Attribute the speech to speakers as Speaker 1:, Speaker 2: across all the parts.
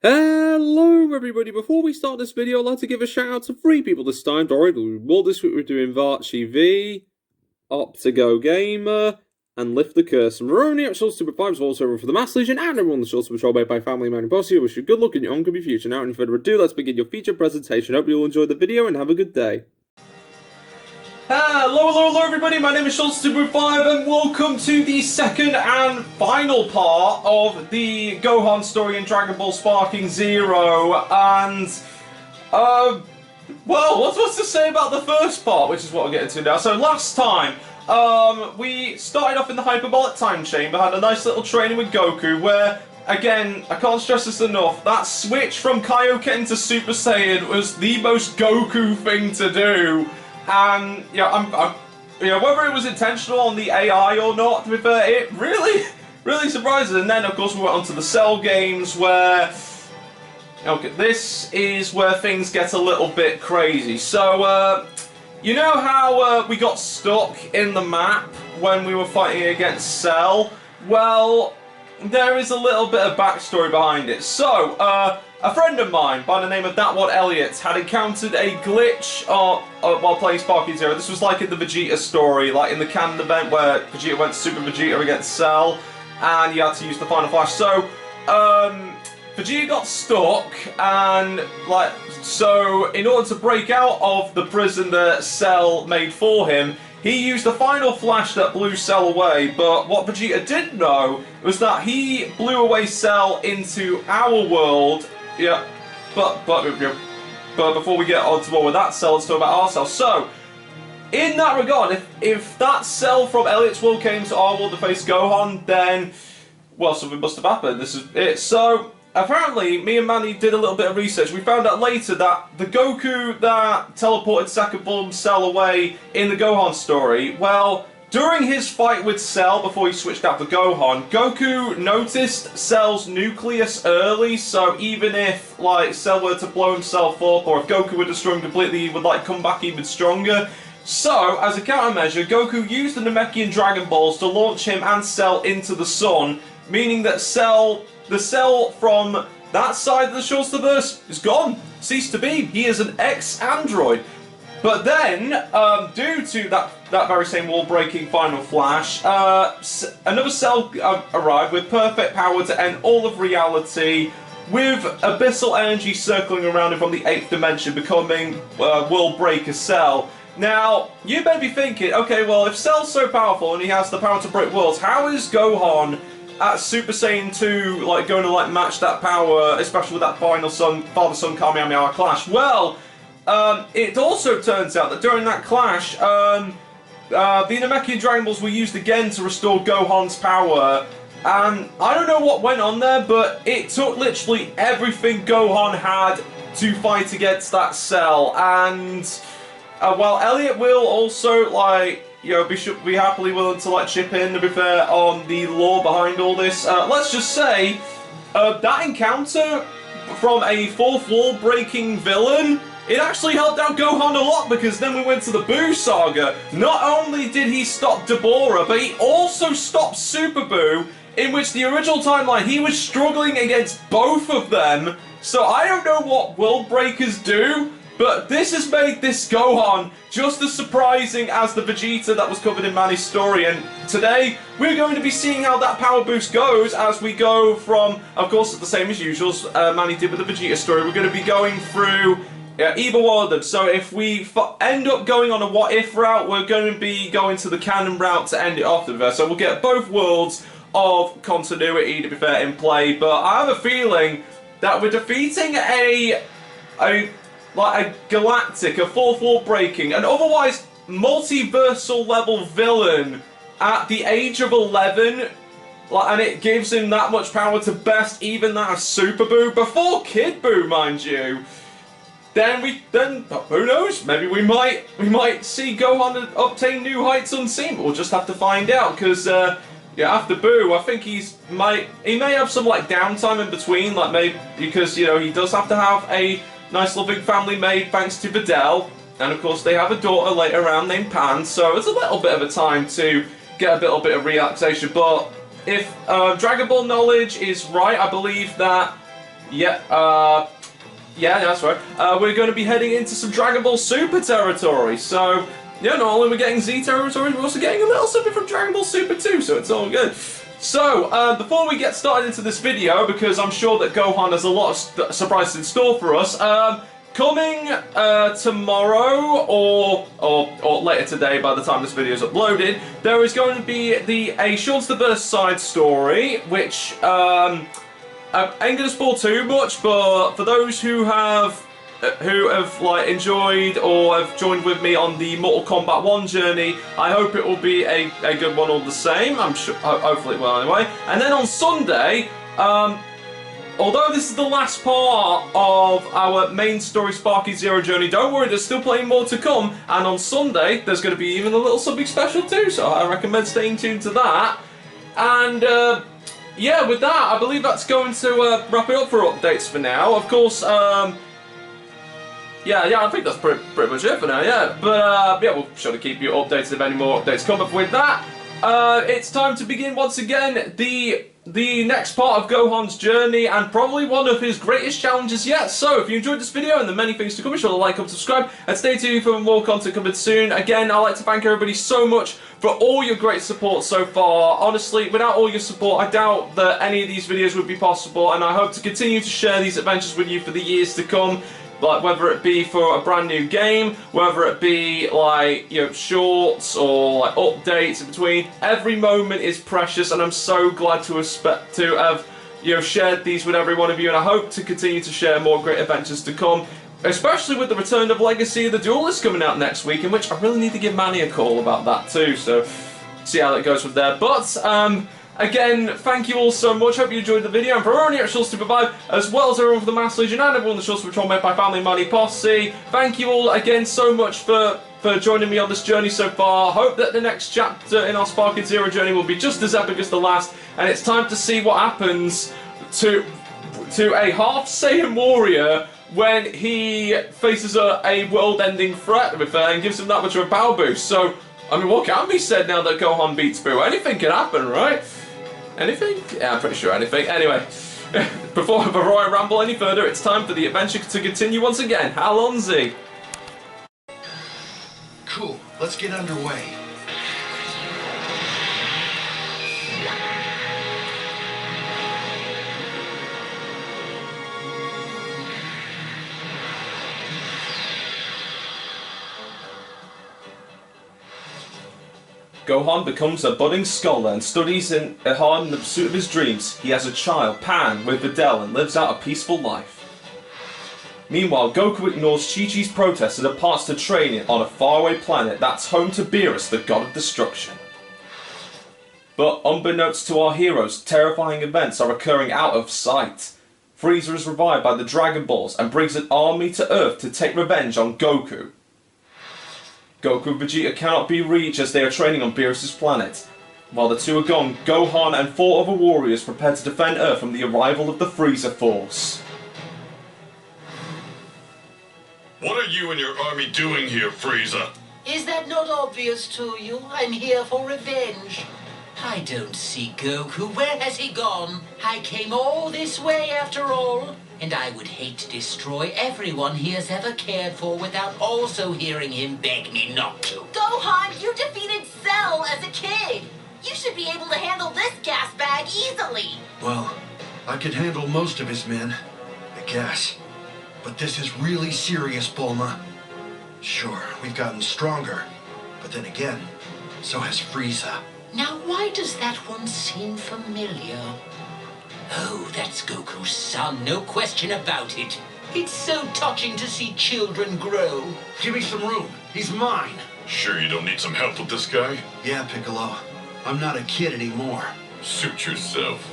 Speaker 1: Hello everybody, before we start this video I'd like to give a shout out to 3 people this time. More this week we're doing Varchievee, Optico Gamer, and Lift the Curse. And we're only at SHOUTOUT Super 5 as well, so for the Mass Legion and everyone on the SHOUTOUT Patrol made by Family Man and Bossy, I wish you good luck in your oncoming future. Now, without further ado, let's begin your feature presentation. Hope you'll enjoy the video and have a good day.
Speaker 2: Hello everybody, my name is SHOUTOUT Super 5 and welcome to the second and final part of the Gohan story in Dragon Ball Sparking Zero. And, well, what's to say about the first part, which is what we're getting to now. So last time, we started off in the hyperbolic time chamber, had a nice little training with Goku where, again, I can't stress this enough, that switch from Kaioken to Super Saiyan was the most Goku thing to do. And whether it was intentional on the AI or not, to be fair, it really surprises. And then, of course, we went on to the Cell games, where this is where things get a little bit crazy. So, you know how we got stuck in the map when we were fighting against Cell? Well, there is a little bit of backstory behind it. So, a friend of mine by the name of Elliot had encountered a glitch while playing Sparking Zero. This was like in the Vegeta story, like in the canon event where Vegeta went Super Vegeta against Cell, and you had to use the Final Flash. So, Vegeta got stuck, and so in order to break out of the prison that Cell made for him, he used the Final Flash that blew Cell away. But what Vegeta didn't know was that he blew away Cell into our world. Yeah, but before we get on to more with that Cell, let's talk about our Cell. So, in that regard, if that Cell from Elliot's world came to our world to face Gohan, then, well, something must have happened. This is it. So, apparently, me and Manny did a little bit of research. We found out later that the Goku that teleported Second Form Cell away in the Gohan story, well, during his fight with Cell before he switched out for Gohan, Goku noticed Cell's nucleus early, so even if Cell were to blow himself up, or if Goku were to destroy him completely, he would come back even stronger. So, as a countermeasure, Goku used the Namekian Dragon Balls to launch him and Cell into the sun, meaning that the Cell from that side of the Shortverse is gone, ceased to be. He is an ex-android. But then, due to that very same wall-breaking Final Flash, another Cell arrived with perfect power to end all of reality, with abyssal energy circling around him from the 8th dimension, becoming World Breaker Cell. Now, you may be thinking, okay, well, if Cell's so powerful and he has the power to break worlds, how is Gohan at Super Saiyan 2 going to match that power, especially with that final father-son Kamehameha clash? Well, it also turns out that during that clash, the Namekian Dragon Balls were used again to restore Gohan's power. And I don't know what went on there, but it took literally everything Gohan had to fight against that Cell. And while Elliot will also be happily willing to chip in, to be fair, on the lore behind all this, let's just say that encounter from a fourth wall breaking villain, it actually helped out Gohan a lot, because then we went to the Buu saga. Not only did he stop Dabura, but he also stopped Super Buu, in which the original timeline he was struggling against both of them. So I don't know what World Breakers do, but this has made this Gohan just as surprising as the Vegeta that was covered in Manny's story. And today, we're going to be seeing how that power boost goes as we go from, of course, the same as usual, Manny did with the Vegeta story. We're going to be going through either one of them. So if we end up going on a what-if route, we're going to be going to the canon route to end it off. So we'll get both worlds of continuity, to be fair, in play. But I have a feeling that we're defeating a galactic, a fourth wall breaking, an otherwise multiversal level villain at the age of 11, and it gives him that much power to best even that of Super Buu, before Kid Buu, mind you. Then who knows? Maybe we might see Gohan obtain new heights unseen, but we'll just have to find out. Because after Buu, I think he may have some downtime in between, maybe because he does have to have a nice loving family made thanks to Videl, and of course they have a daughter later around named Pan. So it's a little bit of a time to get a little bit of relaxation. But if Dragon Ball knowledge is right, I believe that Yeah, yeah, that's right. We're going to be heading into some Dragon Ball Super territory. So, yeah, not only are we getting Z territory, we're also getting a little something from Dragon Ball Super too, so it's all good. So, before we get started into this video, because I'm sure that Gohan has a lot of surprises in store for us, coming tomorrow or later today by the time this video is uploaded, there is going to be a Seanster side story, which I ain't gonna spoil too much, but for those who have like enjoyed or have joined with me on the Mortal Kombat 1 journey, I hope it will be a good one all the same. I'm sure, hopefully it will anyway. And then on Sunday, although this is the last part of our main story Sparky Zero journey, don't worry, there's still plenty more to come. And on Sunday, there's going to be even a little something special too, so I recommend staying tuned to that. And yeah, with that, I believe that's going to wrap it up for updates for now. Of course, yeah, I think that's pretty much it for now, yeah. But, yeah, we'll sure to keep you updated if any more updates come up with that. It's time to begin, once again, the next part of Gohan's journey, and probably one of his greatest challenges yet. So, if you enjoyed this video and the many things to come, be sure to like, comment, subscribe, and stay tuned for more content coming soon. Again, I'd like to thank everybody so much for all your great support so far. Honestly, without all your support, I doubt that any of these videos would be possible, and I hope to continue to share these adventures with you for the years to come. Like, whether it be for a brand new game, whether it be, like, you know, shorts or, like, updates in between, every moment is precious, and I'm so glad to have, you know, shared these with every one of you, and I hope to continue to share more great adventures to come, especially with the return of Legacy of the Duelist coming out next week, in which I really need to give Manny a call about that too, so see how that goes from there. But, again, thank you all so much. Hope you enjoyed the video. And for everyone here at Shoutouts 5, as well as everyone for the Mass Legion and everyone in the Shoutouts Patrol made by Family Money Posse, thank you all again so much for joining me on this journey so far. Hope that the next chapter in our Sparking Zero journey will be just as epic as the last, and it's time to see what happens to a half Saiyan warrior when he faces a world-ending threat and gives him that much of a power boost. So, I mean, what can be said now that Gohan beats Buu? Anything can happen, right? Anything? Yeah, I'm pretty sure anything. Anyway, before I ramble any further, it's time for the adventure to continue once again. Alonzi.
Speaker 3: Cool, let's get underway.
Speaker 2: Gohan becomes a budding scholar and studies hard in the pursuit of his dreams. He has a child, Pan, with Videl and lives out a peaceful life. Meanwhile, Goku ignores Chi-Chi's protest and departs to train on a faraway planet that's home to Beerus, the god of destruction. But unbeknownst to our heroes, terrifying events are occurring out of sight. Frieza is revived by the Dragon Balls and brings an army to Earth to take revenge on Goku. Goku and Vegeta cannot be reached as they are training on Beerus' planet. While the two are gone, Gohan and 4 other warriors prepare to defend Earth from the arrival of the Frieza Force.
Speaker 4: What are you and your army doing here, Frieza?
Speaker 5: Is that not obvious to you? I'm here for revenge. I don't see Goku. Where has he gone? I came all this way after all. And I would hate to destroy everyone he has ever cared for without also hearing him beg me not to.
Speaker 6: Gohan, you defeated Cell as a kid. You should be able to handle this gas bag easily.
Speaker 3: Well, I could handle most of his men, I guess. But this is really serious, Bulma. Sure, we've gotten stronger. But then again, so has Frieza.
Speaker 5: Now why does that one seem familiar? Oh, that's Goku's son, no question about it. It's so touching to see children grow.
Speaker 3: Give me some room. He's mine.
Speaker 4: Sure you don't need some help with this guy?
Speaker 3: Yeah, Piccolo. I'm not a kid anymore.
Speaker 4: Suit yourself.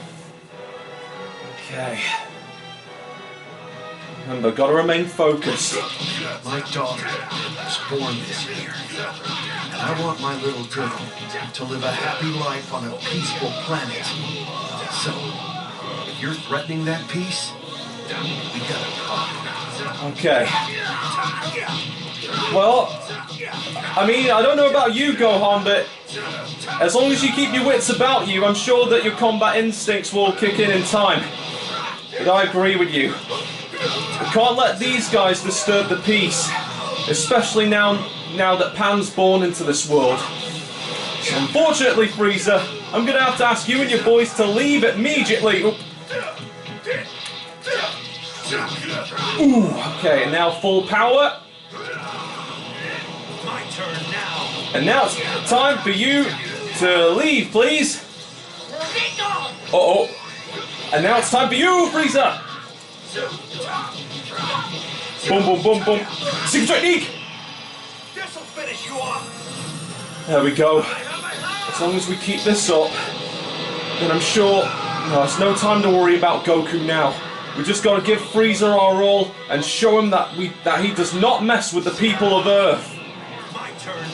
Speaker 2: Okay. Remember, gotta remain focused.
Speaker 3: My daughter was born this year. And I want my little girl to live a happy life on a peaceful planet. So, if you're threatening that peace, we got a problem.
Speaker 2: Okay. Well, I mean, I don't know about you, Gohan, but as long as you keep your wits about you, I'm sure that your combat instincts will kick in time. but I agree with you. We can't let these guys disturb the peace, especially now that Pan's born into this world. So unfortunately, Frieza, I'm going to have to ask you and your boys to leave immediately. Ooh, okay, and now full power.
Speaker 3: My turn now.
Speaker 2: And now it's time for you to leave, please. Uh-oh. And now it's time for you, Frieza. Boom, boom, boom, boom. Secret technique.
Speaker 3: This'll finish you off.
Speaker 2: There we go. As long as we keep this up, then I'm sure there's no time to worry about Goku now. We just got to give Frieza our all and show him that he does not mess with the people of Earth.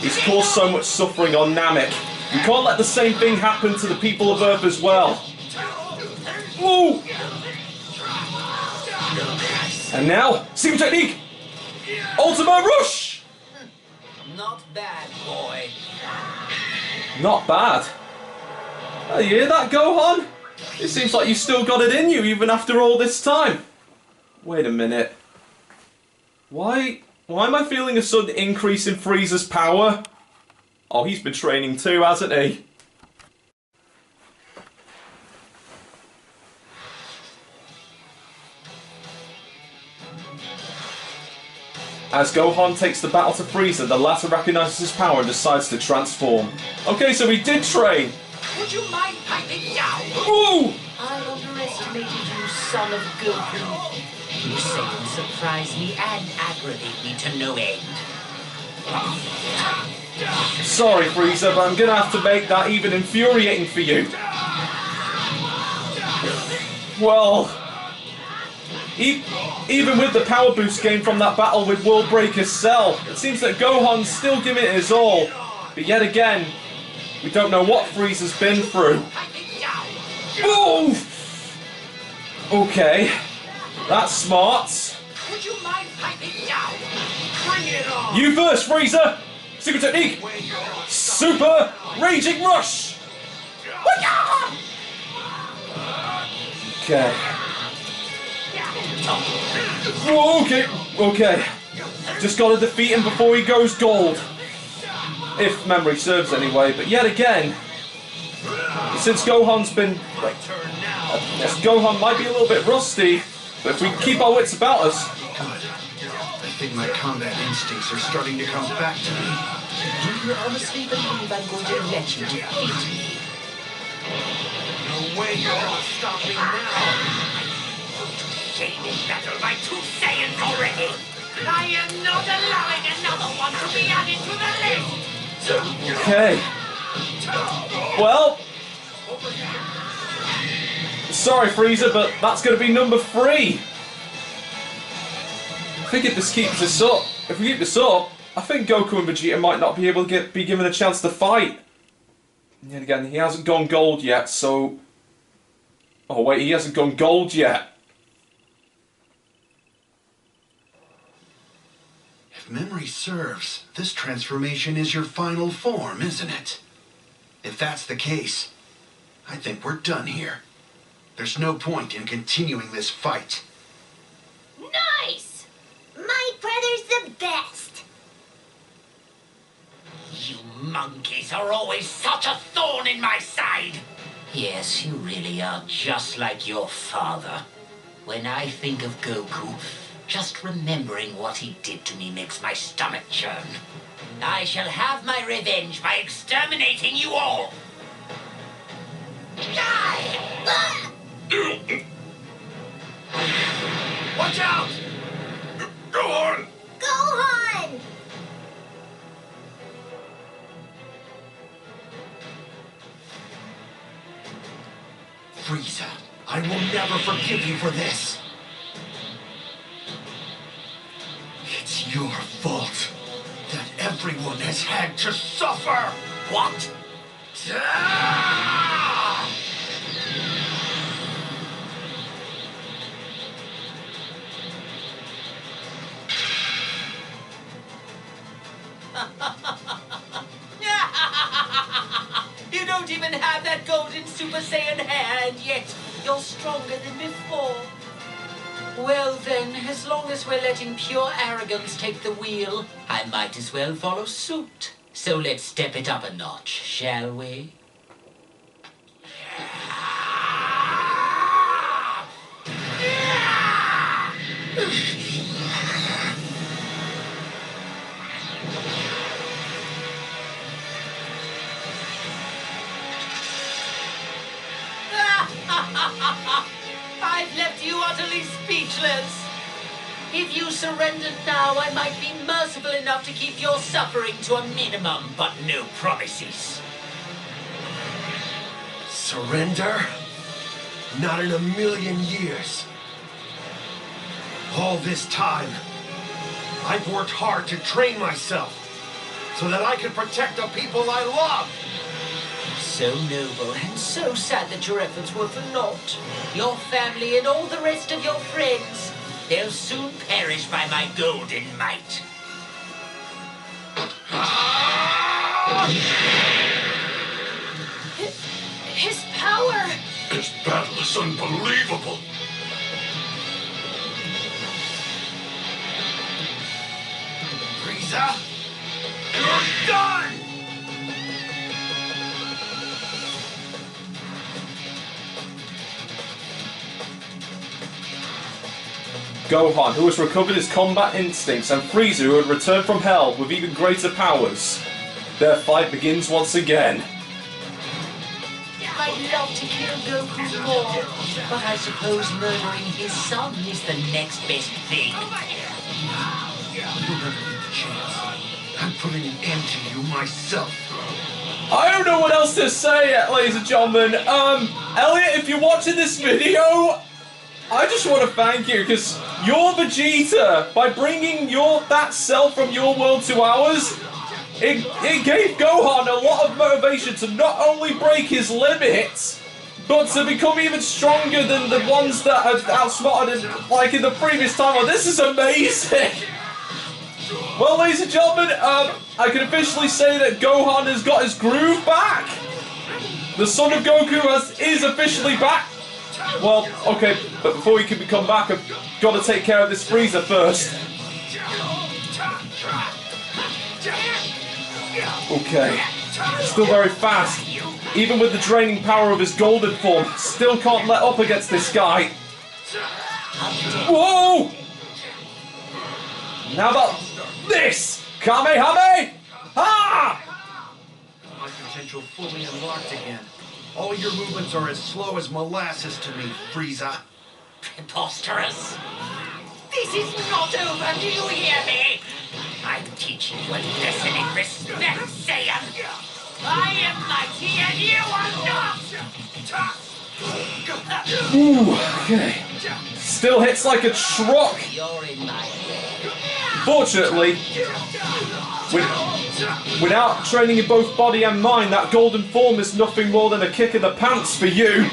Speaker 2: He's caused so much suffering on Namek. We can't let the same thing happen to the people of Earth as well. Ooh! And now, secret technique! Ultimate Rush!
Speaker 5: Not bad, boy.
Speaker 2: Not bad. Oh, you hear that, Gohan? It seems like you still got it in you even after all this time. Wait a minute. Why am I feeling a sudden increase in Frieza's power? Oh, he's been training too, hasn't he? As Gohan takes the battle to Frieza, the latter recognizes his power and decides to transform. Okay, so he did train.
Speaker 5: Would you mind piping down?
Speaker 2: Ooh!
Speaker 5: I underestimated you, son of Goku. You say and surprise me and aggravate me to no end.
Speaker 2: Sorry, Frieza, but I'm gonna have to make that even infuriating for you. Well, even with the power boost gained from that battle with World Breaker Cell, it seems that Gohan's still giving it his all. But yet again, we don't know what Frieza's been through. Ooh! Okay, that's smart.
Speaker 5: Would you mind piping down?
Speaker 3: Bring it on.
Speaker 2: You first, Frieza! Secret technique! Super Raging Rush! Okay. Okay. Just gotta defeat him before he goes gold. If memory serves anyway, but yet again, since Gohan's been... Gohan might be a little bit rusty, but if we keep our wits about us...
Speaker 3: Good. I think my combat instincts are starting to come back to me.
Speaker 5: Do you honestly believe I'm going to let you defeat me?
Speaker 3: No way you're gonna stop me now.
Speaker 5: Shame in battle by 2 Saiyans already. I am not allowing another one to be added to the list.
Speaker 2: Okay. Well... Sorry, Frieza, but that's going to be number 3. I think if we keep this up, I think Goku and Vegeta might not be able to be given a chance to fight. And yet again, he hasn't gone gold yet, so... Oh wait, he hasn't gone gold yet.
Speaker 3: If memory serves, this transformation is your final form, isn't it? If that's the case, I think we're done here. There's no point in continuing this fight.
Speaker 6: Nice! My brother's the best.
Speaker 5: You monkeys are always such a thorn in my side. Yes, you really are just like your father. When I think of Goku, just remembering what he did to me makes my stomach churn. I shall have my revenge by exterminating you all. Die!
Speaker 3: Watch out!
Speaker 4: Gohan!
Speaker 6: Gohan!
Speaker 3: Frieza, I will never forgive you for this. It's your fault that everyone has had to suffer.
Speaker 5: What?
Speaker 3: Ah!
Speaker 5: You don't even have that golden Super Saiyan hair, and yet you're stronger than before. Well then, as long as we're letting pure arrogance take the wheel, I might as well follow suit. So let's step it up a notch, shall we? I've left you utterly speechless. If you surrendered now, I might be merciful enough to keep your suffering to a minimum, but no promises.
Speaker 3: Surrender? Not in a million years. All this time, I've worked hard to train myself so that I can protect the people I love.
Speaker 5: So noble and so sad that your efforts were for naught. Your family and all the rest of your friends, they'll soon perish by my golden might.
Speaker 6: His power!
Speaker 4: This battle is unbelievable.
Speaker 3: Frieza, you're done!
Speaker 2: Gohan, who has recovered his combat instincts, and Frieza, who had returned from hell with even greater powers. Their fight begins once again.
Speaker 5: I'd love to kill Goku more, but I suppose murdering his son is the next best thing.
Speaker 3: You'll never get the chance. I'm putting an end to you myself.
Speaker 2: I don't know what else to say, ladies and gentlemen. Elliot, if you're watching this video, I just want to thank you, because you're Vegeta. By bringing that self from your world to ours, it gave Gohan a lot of motivation to not only break his limits, but to become even stronger than the ones that had outsmarted him, like in the previous time. Well, this is amazing! Well, ladies and gentlemen, I can officially say that Gohan has got his groove back! The son of Goku is officially back! Well, okay, but before he can come back, I've got to take care of this Frieza first. Okay, still very fast. Even with the draining power of his golden form, still can't let up against this guy. Whoa! Now about this! Kamehameha! Ha!
Speaker 3: My potential fully unlocked again. All your movements are as slow as molasses to me, Frieza.
Speaker 5: Preposterous. This is not over, do you hear me? I'm teaching you a lesson in respect, Saiyan. I am mighty and you are not!
Speaker 2: Ooh, okay. Still hits like a truck.
Speaker 5: You're in my way.
Speaker 2: Fortunately, without training in both body and mind, that golden form is nothing more than a kick in the pants for you.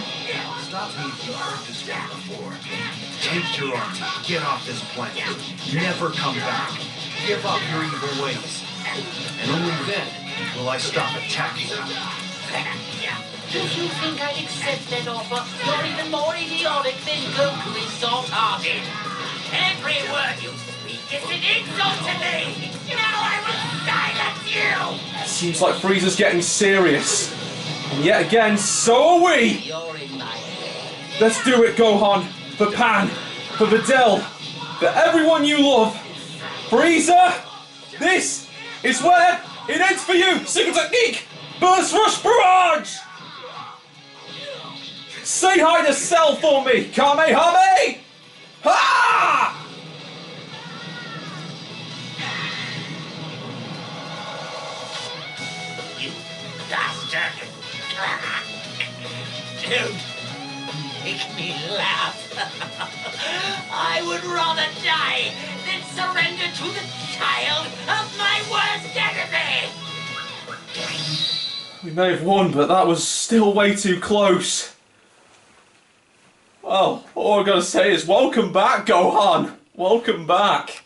Speaker 3: Stop me if you've heard this one before. Take your army, get off this planet. Never come back. Give up your evil ways. And only then will I stop attacking you.
Speaker 5: Do you think I'd accept that offer? You're even more idiotic than Goku is soft-hearted. Every word you speak is an insult to me! Now I will silence you!
Speaker 2: Seems like Frieza's getting serious. And yet again, so are we!
Speaker 5: You're in my way.
Speaker 2: Let's do it, Gohan. For Pan. For Videl. For everyone you love. Frieza! This is where it ends for you! Secret technique! Burst Rush Barrage! Say hi to Cell for me! Kamehameha! Ha!
Speaker 5: You bastard! Don't make me laugh. I would rather die than surrender to the child of my worst enemy!
Speaker 2: We may have won, but that was still way too close. Well, all I've got to say is welcome back, Gohan! Welcome back!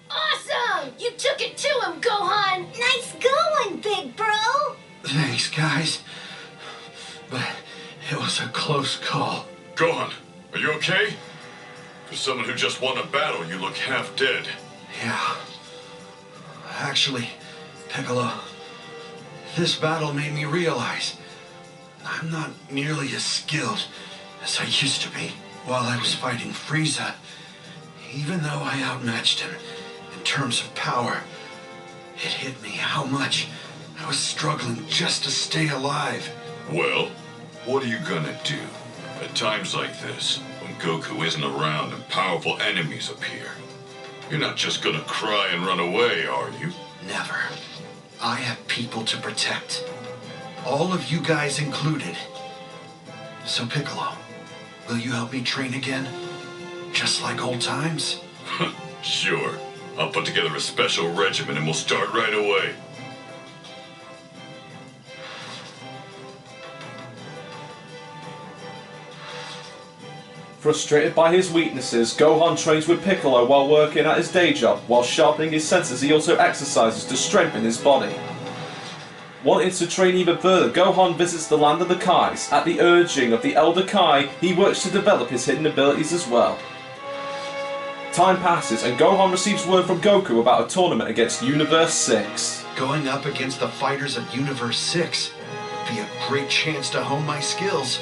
Speaker 6: Awesome! You took it to him, Gohan! Nice going, big bro!
Speaker 3: Thanks, guys. but it was a close call.
Speaker 4: Gohan, are you okay? For someone who just won a battle, you look half dead.
Speaker 3: Yeah. Actually, Piccolo, this battle made me realize I'm not nearly as skilled as I used to be. While I was fighting Frieza, even though I outmatched him in terms of power, it hit me how much I was struggling just to stay alive.
Speaker 4: Well, what are you gonna do? At times like this, when Goku isn't around and powerful enemies appear, you're not just gonna cry and run away, are you?
Speaker 3: Never. I have people to protect. All of you guys included. So Piccolo, will you help me train again? Just like old times?
Speaker 4: Sure. I'll put together a special regimen and we'll start right away.
Speaker 2: Frustrated by his weaknesses, Gohan trains with Piccolo while working at his day job. While sharpening his senses, he also exercises to strengthen his body. Wanting to train even further, Gohan visits the land of the Kais. At the urging of the Elder Kai, he works to develop his hidden abilities as well. Time passes and Gohan receives word from Goku about a tournament against Universe 6.
Speaker 3: Going up against the fighters of Universe 6 would be a great chance to hone my skills.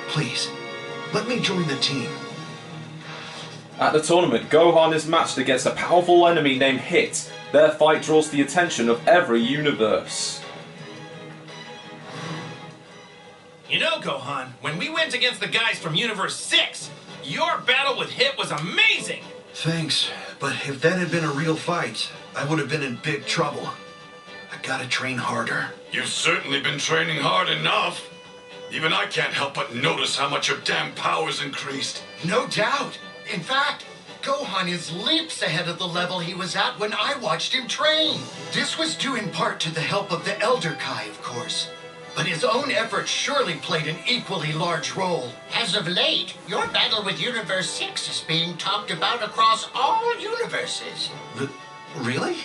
Speaker 3: Please, let me join the team.
Speaker 2: At the tournament, Gohan is matched against a powerful enemy named Hit. Their fight draws the attention of every universe.
Speaker 7: You know, Gohan, when we went against the guys from Universe 6, your battle with Hit was amazing!
Speaker 3: Thanks, but if that had been a real fight, I would have been in big trouble. I gotta train harder.
Speaker 4: You've certainly been training hard enough. Even I can't help but notice how much your damn power's increased.
Speaker 8: No doubt. In fact, Gohan is leaps ahead of the level he was at when I watched him train. This was due in part to the help of the Elder Kai, of course. But his own efforts surely played an equally large role.
Speaker 5: As of late, your battle with Universe 6 is being talked about across all universes.
Speaker 3: Really?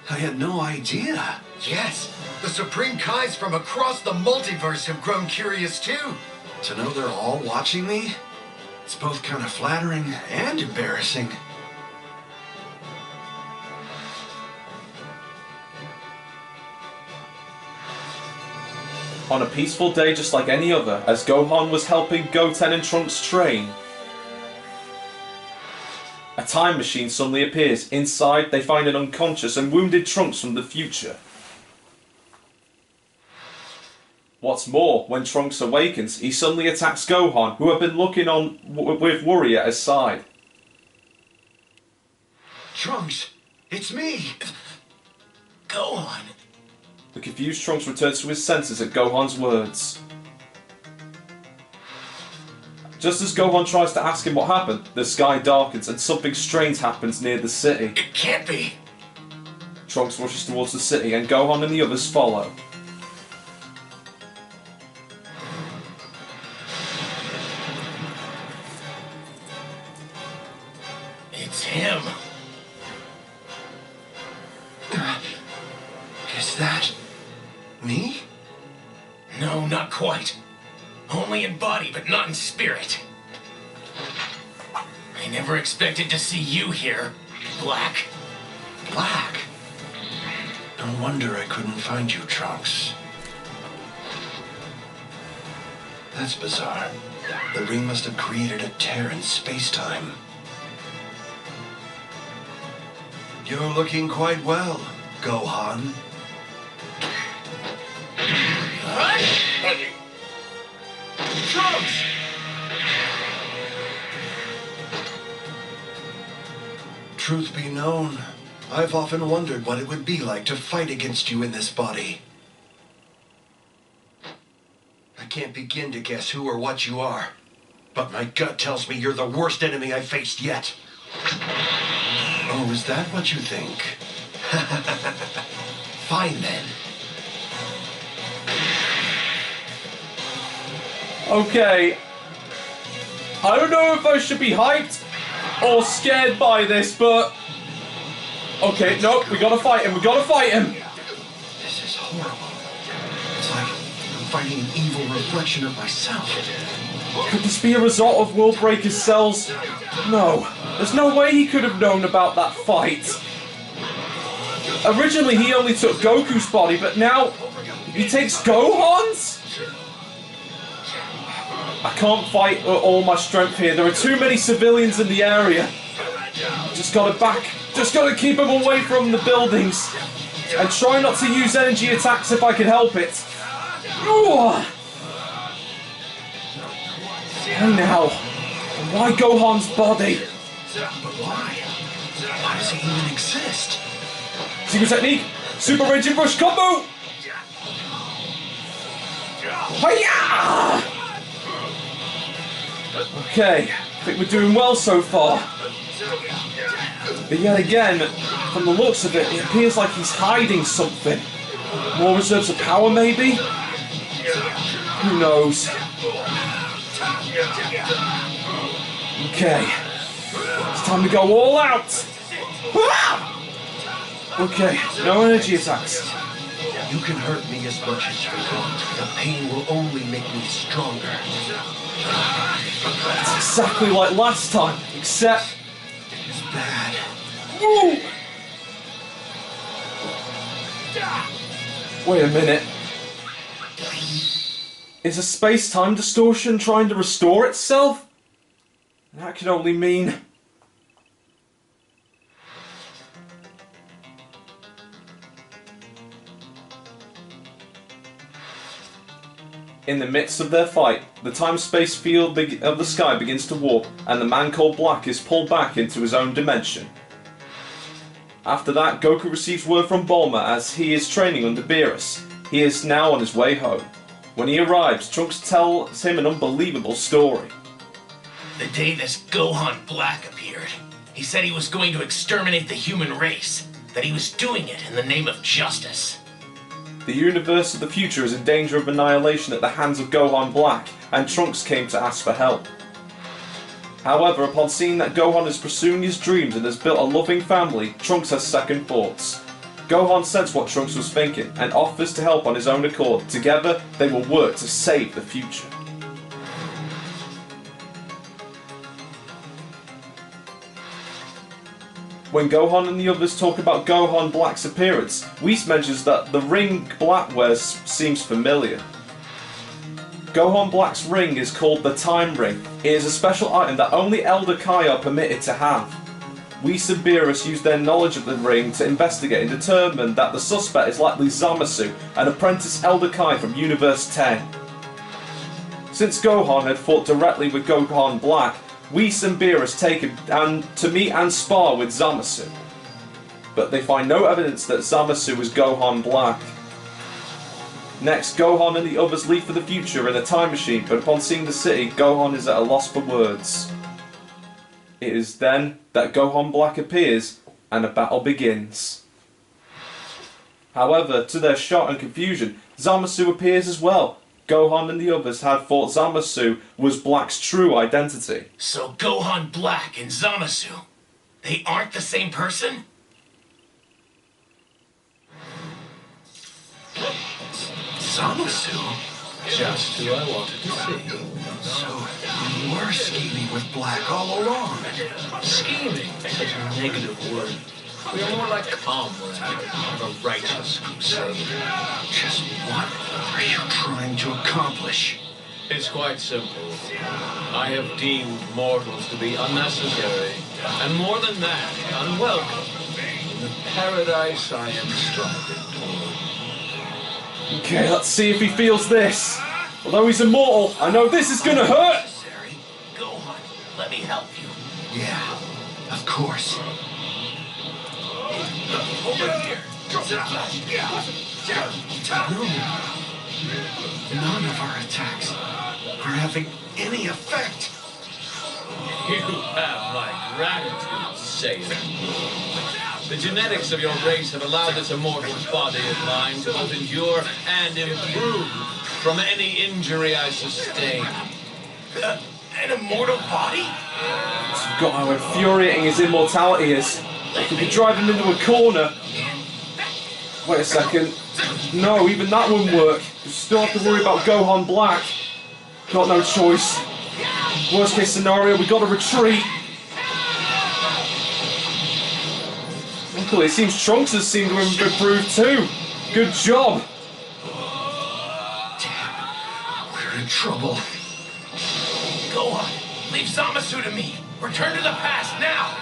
Speaker 3: I had no idea.
Speaker 8: Yes, the Supreme Kais from across the multiverse have grown curious too.
Speaker 3: To know they're all watching me? It's both kind of flattering and embarrassing.
Speaker 2: On a peaceful day just like any other, as Gohan was helping Goten and Trunks train, a time machine suddenly appears. Inside, they find an unconscious and wounded Trunks from the future. What's more, when Trunks awakens, he suddenly attacks Gohan, who had been looking on with worry at his side.
Speaker 3: Trunks, it's me!
Speaker 7: Gohan.
Speaker 2: The confused Trunks returns to his senses at Gohan's words. Just as Gohan tries to ask him what happened, the sky darkens and something strange happens near the city.
Speaker 7: It can't be.
Speaker 2: Trunks rushes towards the city and Gohan and the others follow.
Speaker 7: It's him.
Speaker 3: Is that me?
Speaker 7: No, not quite. Only in body, but not in spirit. I never expected to see you here, Black.
Speaker 3: Black? No wonder I couldn't find you, Trunks. That's bizarre. The ring must have created a tear in space-time. You're looking quite well, Gohan.
Speaker 7: Trunks!
Speaker 3: Truth be known, I've often wondered what it would be like to fight against you in this body. I can't begin to guess who or what you are, but my gut tells me you're the worst enemy I've faced yet. Oh, is that what you think? Fine then.
Speaker 2: Okay, I don't know if I should be hyped or scared by this, but... Okay, nope, we gotta fight him,
Speaker 3: This is horrible. It's like I'm fighting an evil reflection of myself.
Speaker 2: Could this be a result of Will Breaker's cells? No. There's no way he could have known about that fight. Originally he only took Goku's body, but now he takes Gohan's? I can't fight with all my strength here. There are too many civilians in the area. Just gotta keep them away from the buildings. And try not to use energy attacks if I can help it. And now, why Gohan's body?
Speaker 3: But why? Why does he even exist?
Speaker 2: Secret technique, super raging brush combo! Hiya! Okay, I think we're doing well so far. But yet again, from the looks of it, it appears like he's hiding something. More reserves of power, maybe? Who knows? Okay, it's time to go all out! Okay, no energy attacks.
Speaker 3: You can hurt me as much as you want. The pain will only make me stronger.
Speaker 2: It's exactly like last time, except...
Speaker 3: It's bad.
Speaker 2: Woo! Wait a minute. Is a space-time distortion trying to restore itself? That could only mean... In the midst of their fight, the time-space field of the sky begins to warp, and the man called Black is pulled back into his own dimension. After that, Goku receives word from Bulma as he is training under Beerus. He is now on his way home. When he arrives, Trunks tells him an unbelievable story.
Speaker 7: The day this Gohan Black appeared, he said he was going to exterminate the human race, that he was doing it in the name of justice.
Speaker 1: The universe of the future is in danger of annihilation at the hands of Gohan Black, and Trunks came to ask for help. However, upon seeing that Gohan is pursuing his dreams and has built a loving family, Trunks has second thoughts. Gohan senses what Trunks was thinking, and offers to help on his own accord. Together, they will work to save the future. When Gohan and the others talk about Gohan Black's appearance, Whis mentions that the ring Black wears seems familiar. Gohan Black's ring is called the Time Ring. It is a special item that only Elder Kai are permitted to have. Whis and Beerus use their knowledge of the ring to investigate and determine that the suspect is likely Zamasu, an apprentice Elder Kai from Universe 10. Since Gohan had fought directly with Gohan Black, Whis and Beerus take him to meet and spar with Zamasu. But they find no evidence that Zamasu is Gohan Black. Next, Gohan and the others leave for the future in a time machine, but upon seeing the city, Gohan is at a loss for words. It is then that Gohan Black appears, and a battle begins. However, to their shock and confusion, Zamasu appears as well. Gohan and the others had thought Zamasu was Black's true identity.
Speaker 7: So Gohan Black and Zamasu, they aren't the same person?
Speaker 3: Zamasu?
Speaker 9: Just who I wanted to see.
Speaker 3: So, you were scheming with Black all along.
Speaker 9: Scheming, such a negative word. We are more like comrades of a righteous crusade.
Speaker 3: Just what are you trying to accomplish?
Speaker 9: It's quite simple. I have deemed mortals to be unnecessary, and more than that, unwelcome, in the paradise I am striving toward.
Speaker 2: Okay, let's see if he feels this. Although he's immortal, I know this is gonna hurt!
Speaker 7: Gohan, let me help you.
Speaker 3: Yeah, of course.
Speaker 7: Over here.
Speaker 3: No. None of our attacks are having any effect.
Speaker 9: You have my gratitude, Sailor. The genetics of your race have allowed this immortal body of mine to both endure and improve from any injury I sustain.
Speaker 7: An immortal body?
Speaker 2: I forgot how infuriating his immortality is. If you drive him into a corner... Wait a second. No, even that wouldn't work. We still have to worry about Gohan Black. Got no choice. Worst case scenario, we gotta retreat. Luckily, it seems Trunks has seemed to have improved too. Good job.
Speaker 3: We're in trouble.
Speaker 7: Gohan, leave Zamasu to me. Return to the past now.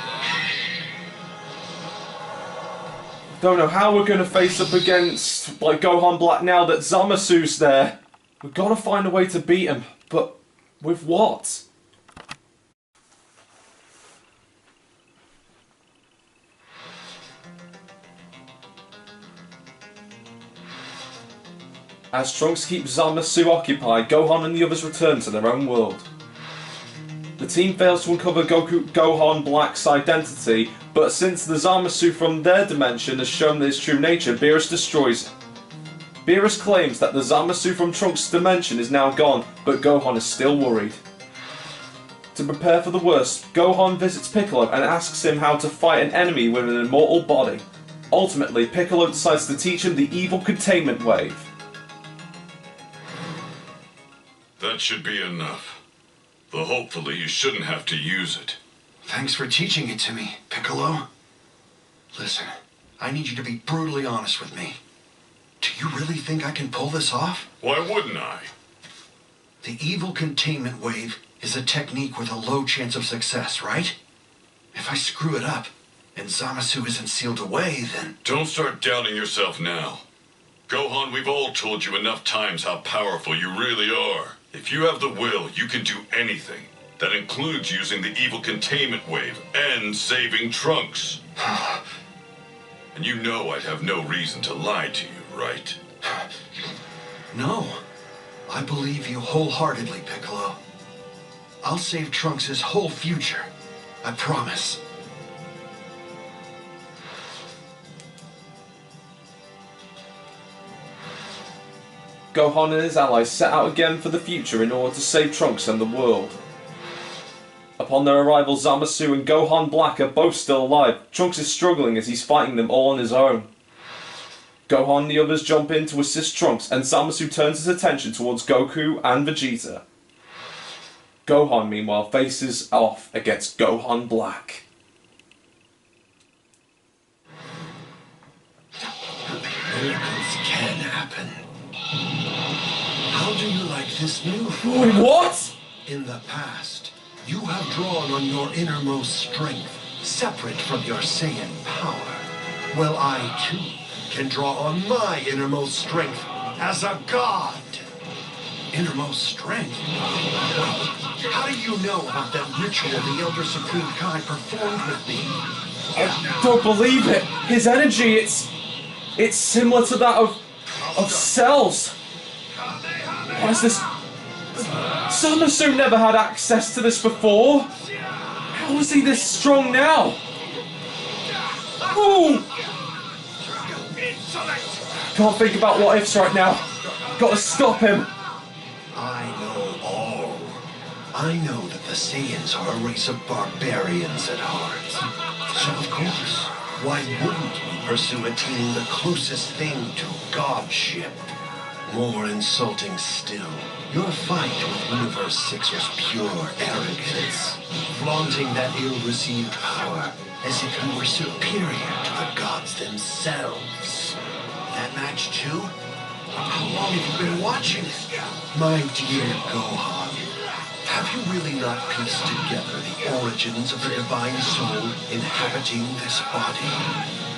Speaker 2: Don't know how we're gonna face up against like Gohan Black now that Zamasu's there. We've gotta find a way to beat him, but with what? As Trunks keeps Zamasu occupied, Gohan and the others return to their own world. The team fails to uncover Gohan Black's identity, but since the Zamasu from their dimension has shown his true nature, Beerus destroys it. Beerus claims that the Zamasu from Trunks' dimension is now gone, but Gohan is still worried. To prepare for the worst, Gohan visits Piccolo and asks him how to fight an enemy with an immortal body. Ultimately, Piccolo decides to teach him the evil containment wave.
Speaker 4: That should be enough. Though hopefully you shouldn't have to use it.
Speaker 3: Thanks for teaching it to me, Piccolo. Listen, I need you to be brutally honest with me. Do you really think I can pull this off?
Speaker 4: Why wouldn't I?
Speaker 3: The evil containment wave is a technique with a low chance of success, right? If I screw it up, and Zamasu isn't sealed away, then...
Speaker 4: Don't start doubting yourself now. Gohan, we've all told you enough times how powerful you really are. If you have the will, you can do anything. That includes using the evil containment wave and saving Trunks. And you know I'd have no reason to lie to you, right?
Speaker 3: No. I believe you wholeheartedly, Piccolo. I'll save Trunks' whole future. I promise.
Speaker 2: Gohan and his allies set out again for the future in order to save Trunks and the world. Upon their arrival, Zamasu and Gohan Black are both still alive. Trunks is struggling as he's fighting them all on his own. Gohan and the others jump in to assist Trunks, and Zamasu turns his attention towards Goku and Vegeta. Gohan, meanwhile, faces off against Gohan Black.
Speaker 3: Miracles can happen. How do you like this new form?
Speaker 2: Wait, what?
Speaker 3: In the past, you have drawn on your innermost strength, separate from your Saiyan power. Well, I, too, can draw on my innermost strength as a god. Innermost strength? How do you know about that ritual the Elder Supreme Kai performed with me?
Speaker 2: I don't believe it. His energy, it's similar to that of cells. What is this? Zamasu never had access to this before. How is he this strong now? Ooh! Can't think about what ifs right now. Gotta stop him.
Speaker 3: I know all. I know that the Saiyans are a race of barbarians at heart. So of course, why wouldn't we pursue attaining the closest thing to godship? More insulting still, your fight with Universe 6 was pure arrogance, flaunting that ill-received power as if you were superior to the gods themselves. That match too? How long have you been watching it? My dear Gohan, have you really not pieced together the origins of the divine soul inhabiting this body?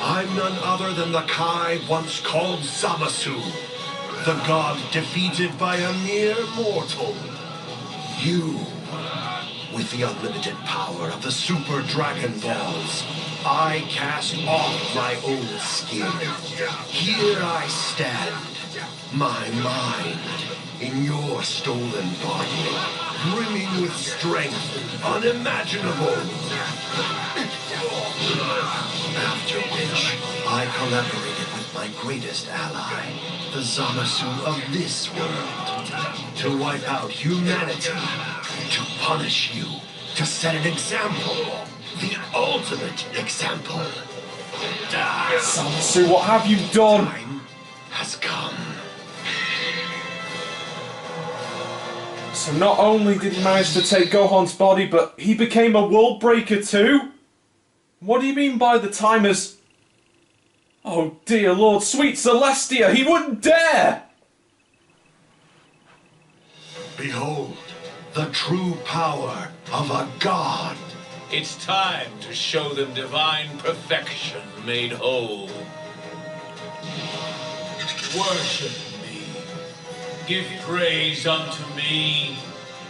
Speaker 3: I'm none other than the Kai once called Zamasu, the god defeated by a mere mortal. You, with the unlimited power of the Super Dragon Balls, I cast off my own skin. Here I stand, my mind in your stolen body, brimming with strength unimaginable. After which, I collaborated with my greatest ally, the Zamasu of this world, to wipe out humanity, to punish you, to set an example, the ultimate example.
Speaker 2: Zamasu, what have you done?
Speaker 3: Time has come.
Speaker 2: So not only did he manage to take Gohan's body, but he became a world breaker too? What do you mean by the time has... Oh dear Lord, sweet Celestia, he wouldn't dare!
Speaker 3: Behold, the true power of a god.
Speaker 9: It's time to show them divine perfection made whole. Worship me. Give praise unto me.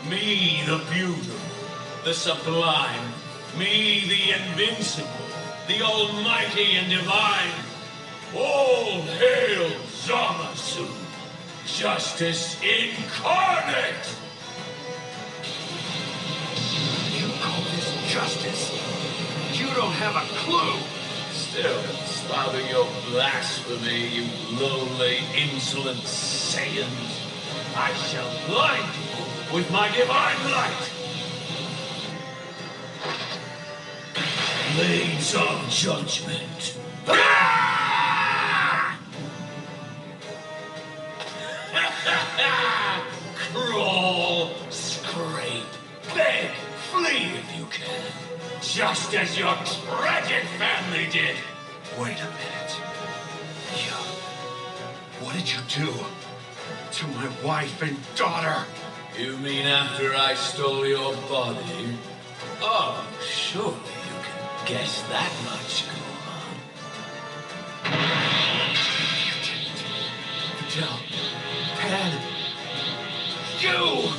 Speaker 9: Me, the beautiful, the sublime. Me, the invincible, the almighty and divine. All hail Zamasu, justice incarnate!
Speaker 3: You call this justice? You don't have a clue.
Speaker 9: Still spouting your blasphemy, you lowly, insolent Saiyans. I shall blind you with my divine light. Blades of judgment. Crawl, scrape, beg, flee if you can. Just as your tragic family did.
Speaker 3: Wait a minute. What did you do to my wife and daughter?
Speaker 9: You mean after I stole your body? Oh, surely you can guess that much, Gohan. Tell, Dad, you!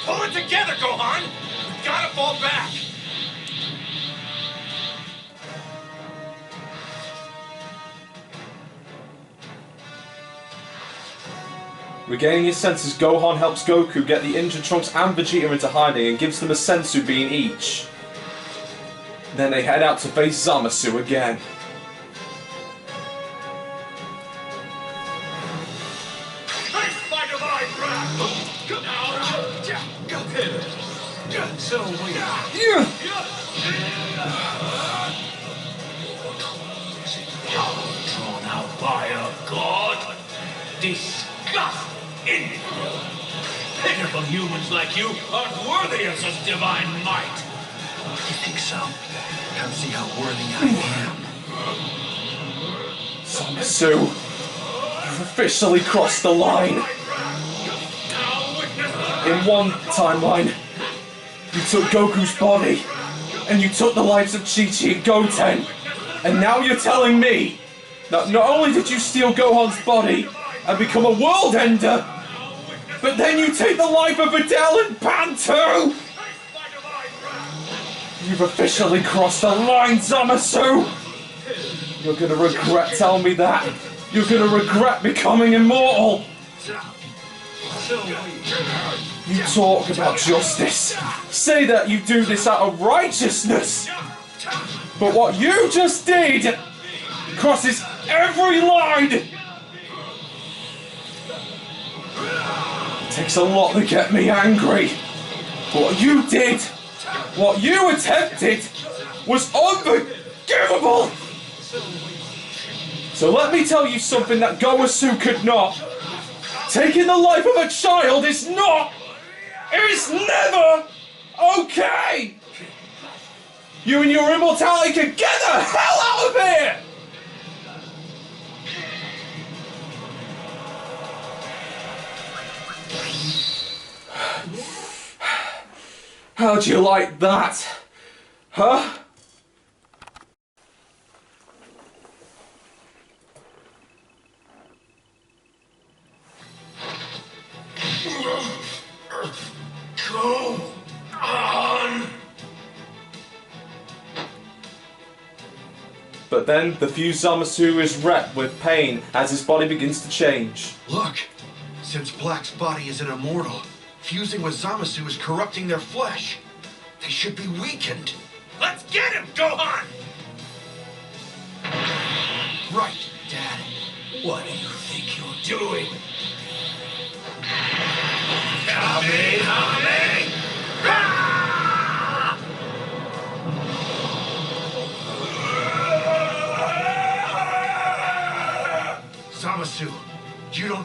Speaker 7: Pull it together, Gohan! We gotta fall back!
Speaker 2: Regaining his senses, Gohan helps Goku get the injured Trunks and Vegeta into hiding and gives them a sensu bean each. Then they head out to face Zamasu again.
Speaker 9: Face my divine wrath! Now, so weak. Drawn out by a god. Disgust! Infidel! Pitiful humans like you aren't worthy of such divine might!
Speaker 3: You think so? Come see how worthy I am.
Speaker 2: Zamasu, you've officially crossed the line. In one timeline, you took Goku's body, and you took the lives of Chi-Chi and Goten, and now you're telling me that not only did you steal Gohan's body and become a world ender, but then you take the life of Videl and Pan too! You've officially crossed the line, Zamasu! You're gonna regret telling me that. You're gonna regret becoming immortal! You talk about justice. Say that you do this out of righteousness. But what you just did crosses every line! It takes a lot to get me angry. But what you did, what you attempted, was unforgivable! So let me tell you something that Gowasu could not. Taking the life of a child is not, is never okay! You and your immortality can get the hell out of here! How'd you like that? Huh?
Speaker 9: Go on!
Speaker 2: But then the fused Zamasu is wrecked with pain as his body begins to change.
Speaker 3: Look, since Black's body is an immortal, fusing with Zamasu is corrupting their flesh. They should be weakened.
Speaker 7: Let's get him, Gohan!
Speaker 3: Right, Dad.
Speaker 9: What do you think you're doing?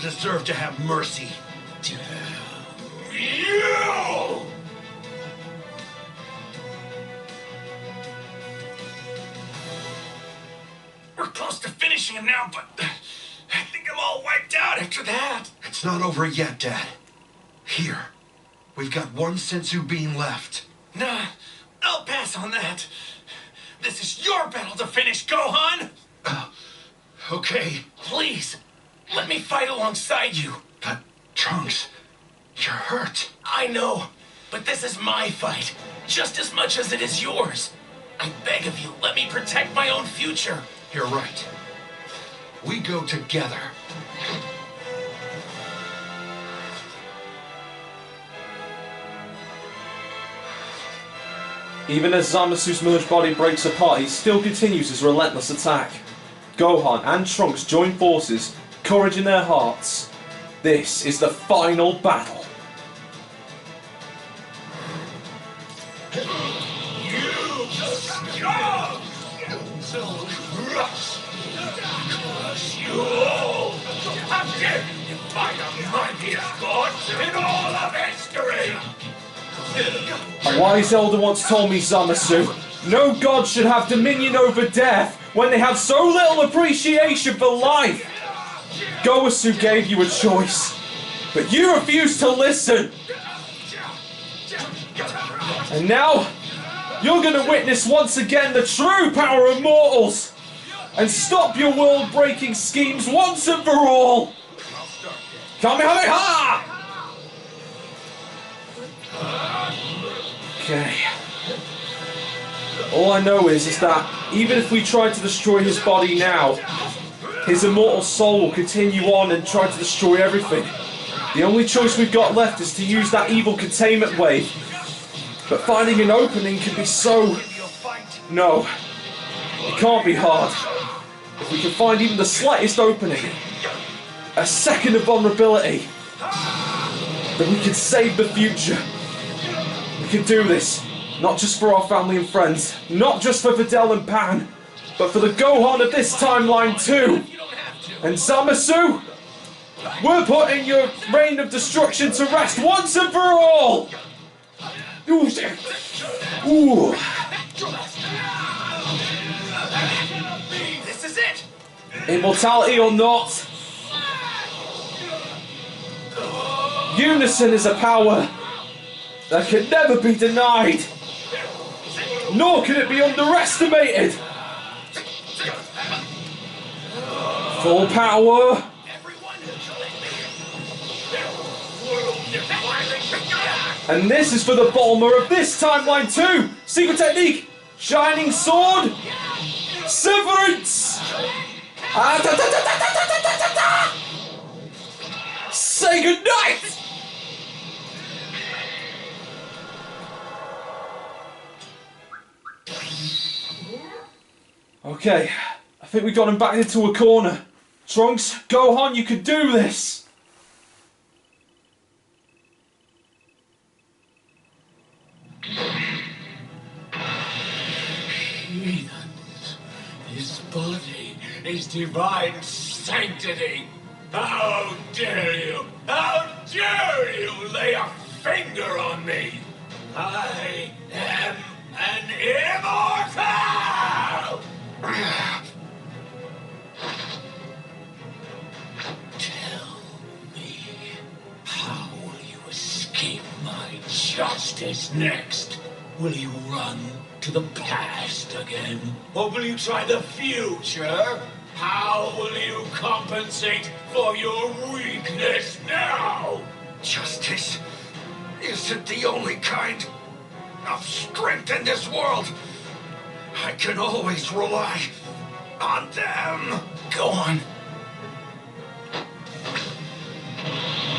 Speaker 3: don't deserve to have mercy.
Speaker 7: You! We're close to finishing him now, but I think I'm all wiped out after that.
Speaker 3: It's not over yet, Dad. Here, we've got one sensu bean left.
Speaker 7: Nah, I'll pass on that. This is your battle to finish, Gohan!
Speaker 3: Okay.
Speaker 7: Please, let me fight alongside you.
Speaker 3: But, Trunks, you're hurt.
Speaker 7: I know, but this is my fight, just as much as it is yours. I beg of you, let me protect my own future.
Speaker 3: You're right. We go together.
Speaker 2: Even as Zamasu's merged body breaks apart, he still continues his relentless attack. Gohan and Trunks join forces, courage in their hearts. This is the final battle.
Speaker 7: You all! How dare you fight the mightiest gods in all of history!
Speaker 2: A wise elder once told me, Zamasu, no god should have dominion over death when they have so little appreciation for life. Gowasu gave you a choice, but you refused to listen. And now, you're going to witness once again the true power of mortals and stop your world-breaking schemes once and for all. Kamehameha! Okay. All I know is that even if we try to destroy his body now, his immortal soul will continue on and try to destroy everything. The only choice we've got left is to use that evil containment wave. But finding an opening can be so... No. It can't be hard. If we can find even the slightest opening, a second of vulnerability, then we can save the future. We can do this, not just for our family and friends, not just for Videl and Pan, but for the Gohan of this timeline too. And Zamasu, we're putting your reign of destruction to rest once and for all! Ooh.
Speaker 7: This is it!
Speaker 2: Immortality or not, unison is a power that can never be denied, nor can it be underestimated. Full power. And this is for the Bulma of this timeline too. Secret technique. Shining sword. Severance. Say goodnight. Okay, I think we got him back into a corner. Trunks, Gohan, you can do this!
Speaker 7: Heathens, his body is divine sanctity. How dare you? How dare you lay a finger on me? I am an immortal! Tell me, how will you escape my justice next? Will you run to the past again? Or will you try the future? How will you compensate for your weakness now?
Speaker 3: Justice isn't the only kind of strength in this world. I can always rely on them.
Speaker 7: Go on.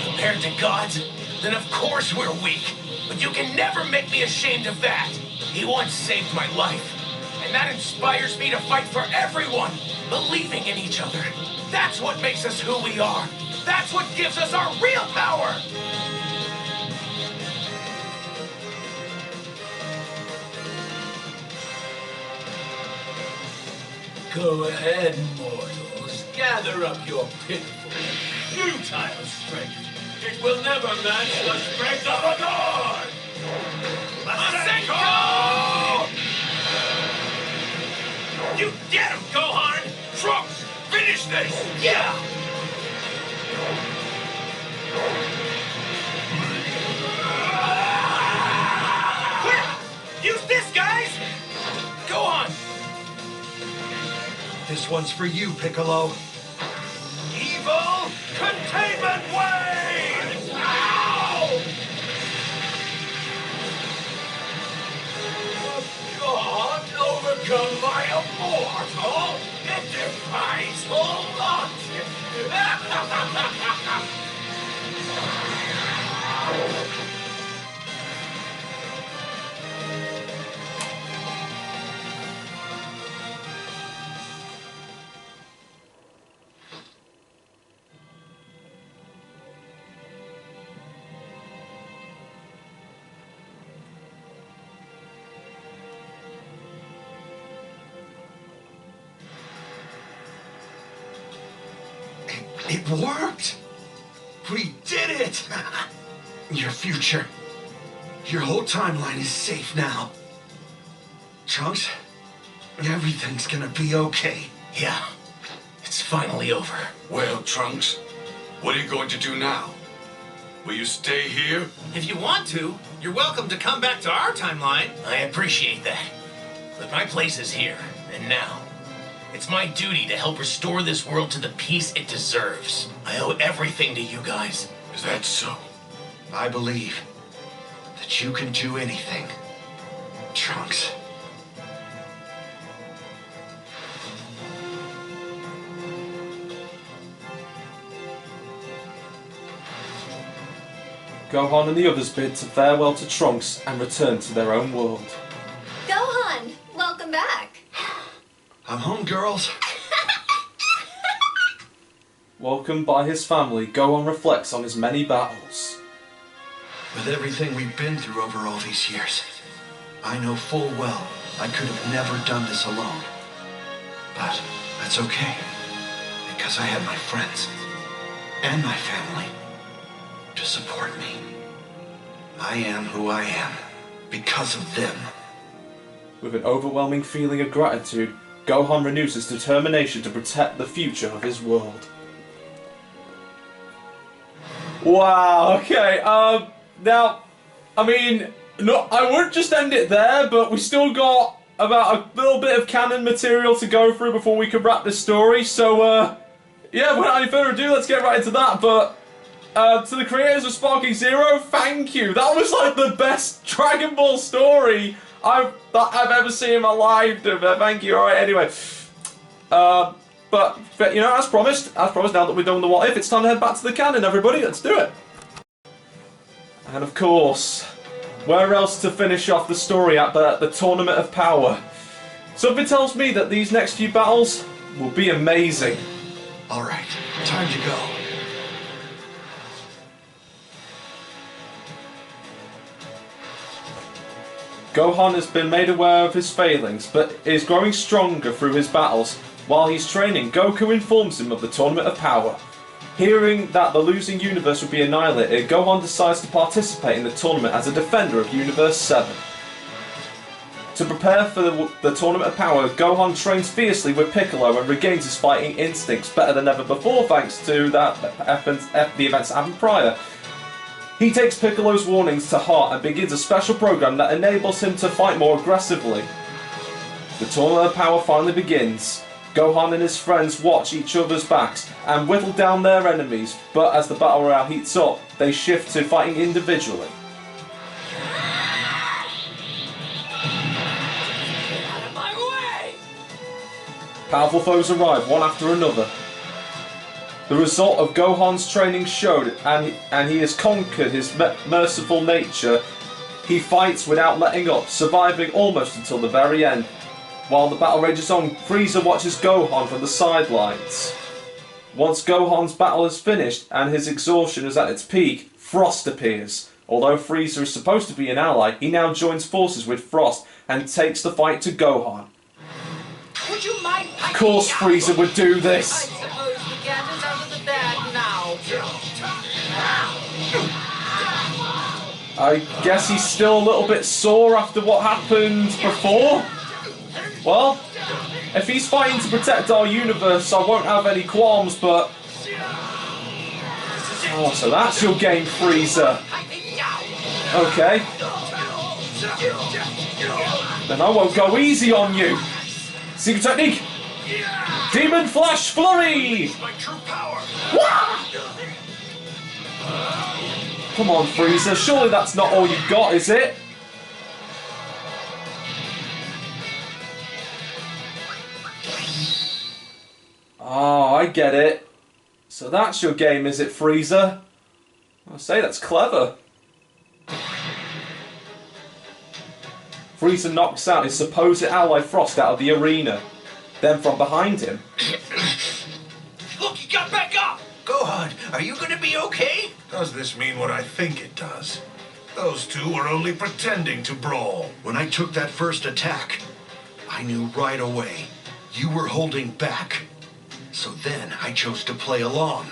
Speaker 7: Compared to gods, then of course we're weak. But you can never make me ashamed of that. He once saved my life. And that inspires me to fight for everyone, believing in each other. That's what makes us who we are. That's what gives us our real power. Go ahead, mortals. Gather up your pitiful futile strength. It will never match the strength of a god! Masenko! You get him, Gohan! Trunks, finish this! Yeah! Use this, guys! Gohan!
Speaker 3: This one's for you, Piccolo.
Speaker 7: Evil containment wave! Ow! God overcome by a mortal! It defies all logic!
Speaker 3: It worked! We did it! Your future, your whole timeline is safe now. Trunks, everything's gonna be okay.
Speaker 7: Yeah, it's finally over.
Speaker 4: Well, Trunks, what are you going to do now? Will you stay here?
Speaker 10: If you want to, you're welcome to come back to our timeline.
Speaker 7: I appreciate that. But my place is here, and now. It's my duty to help restore this world to the peace it deserves. I owe everything to you guys.
Speaker 4: Is that so?
Speaker 3: I believe that you can do anything, Trunks.
Speaker 1: Gohan and the others bid farewell to Trunks and return to their own world.
Speaker 6: Gohan, welcome back.
Speaker 3: I'm home, girls.
Speaker 1: Welcomed by his family, Gohan reflects on his many battles.
Speaker 3: With everything we've been through over all these years, I know full well I could have never done this alone. But that's okay, because I had my friends and my family to support me. I am who I am because of them.
Speaker 1: With an overwhelming feeling of gratitude, Gohan renews his determination to protect the future of his world. Wow, okay, now, I mean, no, I wouldn't just end it there, but we still got about a little bit of canon material to go through before we can wrap this story, so, yeah, without any further ado, let's get right into that, but, to the creators of Sparking Zero, thank you. That was like the best Dragon Ball story I've ever seen in my life. Thank you. Alright, anyway. But, you know, as promised, now that we're done with the what if, it's time to head back to the canon, everybody. Let's do it. And of course, where else to finish off the story at but at the Tournament of Power? Something tells me that these next few battles will be amazing.
Speaker 3: Alright, time to go.
Speaker 1: Gohan has been made aware of his failings, but is growing stronger through his battles. While he's training, Goku informs him of the Tournament of Power. Hearing that the losing universe will be annihilated, Gohan decides to participate in the tournament as a defender of Universe 7. To prepare for the Tournament of Power, Gohan trains fiercely with Piccolo and regains his fighting instincts better than ever before thanks to the events that happened prior. He takes Piccolo's warnings to heart and begins a special program that enables him to fight more aggressively. The Tournament of Power finally begins. Gohan and his friends watch each other's backs and whittle down their enemies, but as the battle royale heats up, they shift to fighting individually.
Speaker 7: Out of my way!
Speaker 1: Powerful foes arrive one after another. The result of Gohan's training showed, and he has conquered his merciful nature. He fights without letting up, surviving almost until the very end. While the battle rages on, Frieza watches Gohan from the sidelines. Once Gohan's battle is finished and his exhaustion is at its peak, Frost appears. Although Frieza is supposed to be an ally, he now joins forces with Frost and takes the fight to Gohan.
Speaker 5: Would you mind
Speaker 1: Of course Frieza would do this!
Speaker 5: I suppose the cat is out of the bag now.
Speaker 2: I guess he's still a little bit sore after what happened before. Well, if he's fighting to protect our universe, I won't have any qualms, but... Oh, so that's your game, Frieza. Okay. Then I won't go easy on you. Secret technique. Demon Flash Flurry! Come on, Frieza. Surely that's not all you've got, is it? Oh, I get it. So that's your game, is it, Frieza? I say that's clever. Frieza knocks out his supposed ally Frost out of the arena. Then from behind him...
Speaker 10: Look, he got back up!
Speaker 3: Gohan, are you gonna be okay?
Speaker 11: Does this mean what I think it does? Those two were only pretending to brawl.
Speaker 3: When I took that first attack, I knew right away you were holding back. So then I chose to play along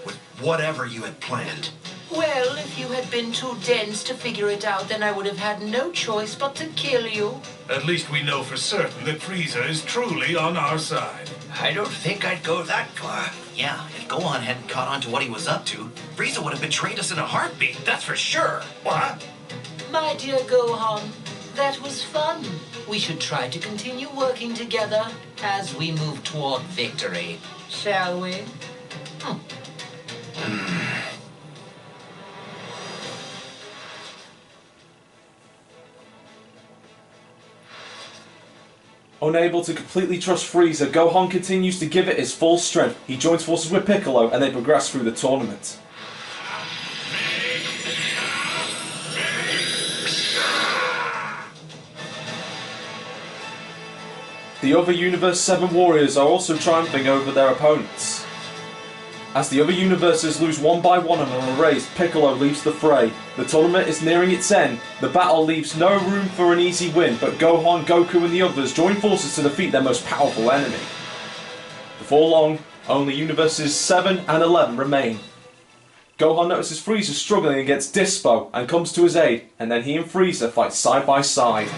Speaker 3: with whatever you had planned.
Speaker 5: Well, if you had been too dense to figure it out, then I would have had no choice but to kill you.
Speaker 11: At least we know for certain that Frieza is truly on our side.
Speaker 3: I don't think I'd go that far.
Speaker 10: Yeah, if Gohan hadn't caught on to what he was up to, Frieza would have betrayed us in a heartbeat, that's for sure.
Speaker 11: What?
Speaker 5: My dear Gohan, that was fun. We should try to continue working together as we move toward victory, shall we?
Speaker 2: Unable to completely trust Frieza, Gohan continues to give it his full strength. He joins forces with Piccolo and they progress through the tournament. The other Universe 7 warriors are also triumphing over their opponents. As the other universes lose one by one and are erased, Piccolo leaves the fray. The tournament is nearing its end. The battle leaves no room for an easy win, but Gohan, Goku and the others join forces to defeat their most powerful enemy. Before long, only universes 7 and 11 remain. Gohan notices Frieza struggling against Dispo and comes to his aid, and then he and Frieza fight side by side.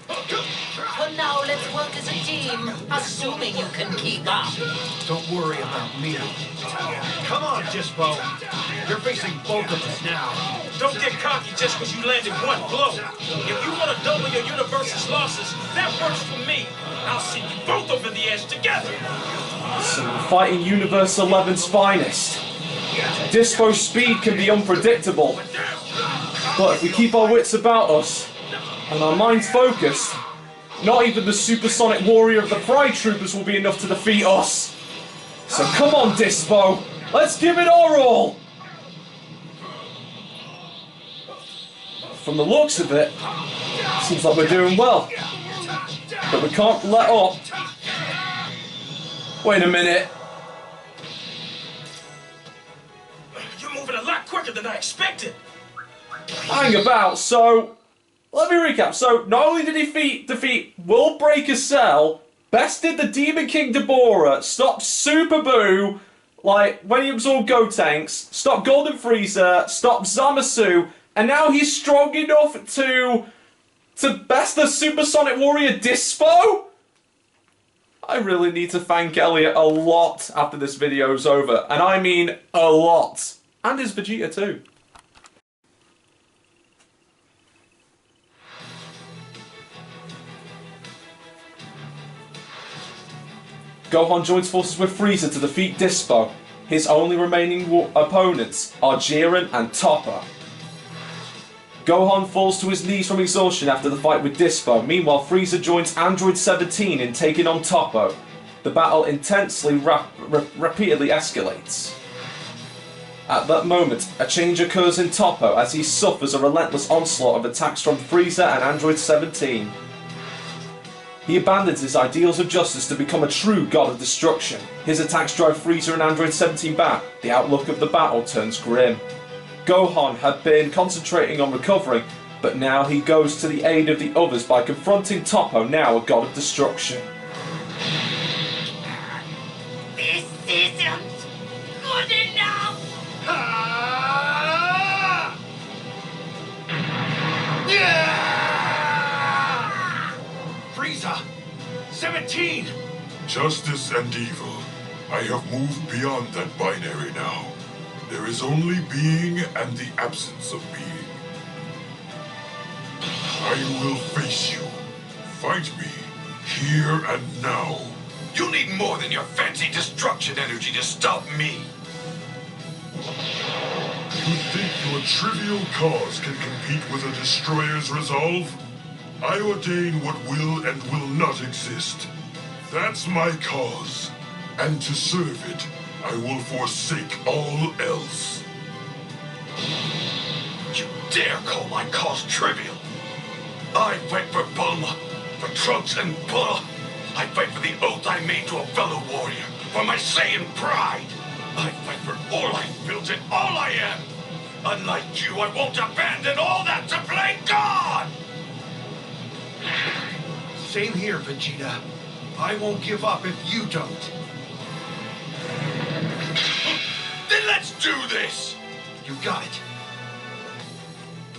Speaker 5: For now, let's work as a team, assuming you can keep up.
Speaker 3: Don't worry about me.
Speaker 10: Come on, Dispo. You're facing both of us now. Don't get cocky just because you landed one blow. If you want to double your universe's losses, that works for me. I'll send you both over the edge together.
Speaker 2: So we're fighting Universe 11's finest. Dispo's speed can be unpredictable, but if we keep our wits about us and our minds focused, not even the supersonic warrior of the Pride Troopers will be enough to defeat us. So come on, Dispo, let's give it our all. From the looks of it, seems like we're doing well, but we can't let up. Wait a minute.
Speaker 10: You're moving a lot quicker than I expected.
Speaker 2: Hang about, so let me recap. So not only did he defeat World Breaker Cell, bested the Demon King Dabura, stopped Super Buu, like when he absorbed Gotenks, stopped Golden Frieza, stopped Zamasu, and now he's strong enough to best the Supersonic Warrior Dispo? I really need to thank Elliot a lot after this video's over, and I mean a lot. And his Vegeta too. Gohan joins forces with Frieza to defeat Dispo. His only remaining opponents are Jiren and Topper. Gohan falls to his knees from exhaustion after the fight with Dispo. Meanwhile, Frieza joins Android 17 in taking on Toppo. The battle intensely repeatedly escalates. At that moment, a change occurs in Toppo as he suffers a relentless onslaught of attacks from Frieza and Android 17. He abandons his ideals of justice to become a true god of destruction. His attacks drive Frieza and Android 17 back. The outlook of the battle turns grim. Gohan had been concentrating on recovering, but now he goes to the aid of the others by confronting Toppo, now a god of destruction.
Speaker 6: This isn't good enough!
Speaker 10: 19!
Speaker 4: Justice and evil. I have moved beyond that binary now. There is only being and the absence of being. I will face you. Fight me, here and now.
Speaker 12: You need more than your fancy destruction energy to stop me.
Speaker 4: You think your trivial cause can compete with a destroyer's resolve? I ordain what will and will not exist. That's my cause. And to serve it, I will forsake all else.
Speaker 12: You dare call my cause trivial? I fight for Bulma, for Trunks and Bulla. I fight for the oath I made to a fellow warrior, for my Saiyan pride. I fight for all I've built and all I am. Unlike you, I won't abandon all that to play God!
Speaker 3: Same here, Vegeta. I won't give up if you don't.
Speaker 12: Then let's do this!
Speaker 3: You got it.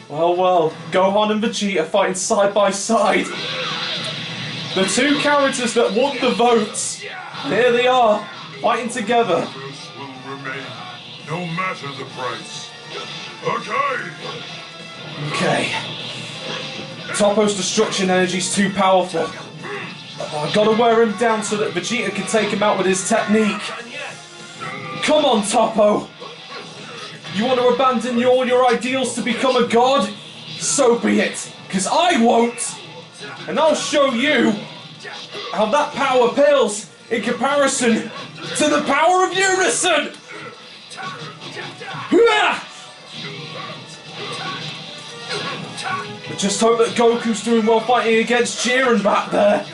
Speaker 2: Well, Gohan and Vegeta fighting side by side. The two characters that won the votes. Here they are, fighting together.
Speaker 4: This will remain, no matter the price. Okay!
Speaker 2: Okay. Toppo's destruction energy's too powerful. I gotta wear him down so that Vegeta can take him out with his technique. Come on, Toppo! You want to abandon all your ideals to become a god? So be it, because I won't! And I'll show you how that power pales in comparison to the power of unison! I just hope that Goku's doing well fighting against Jiren back there.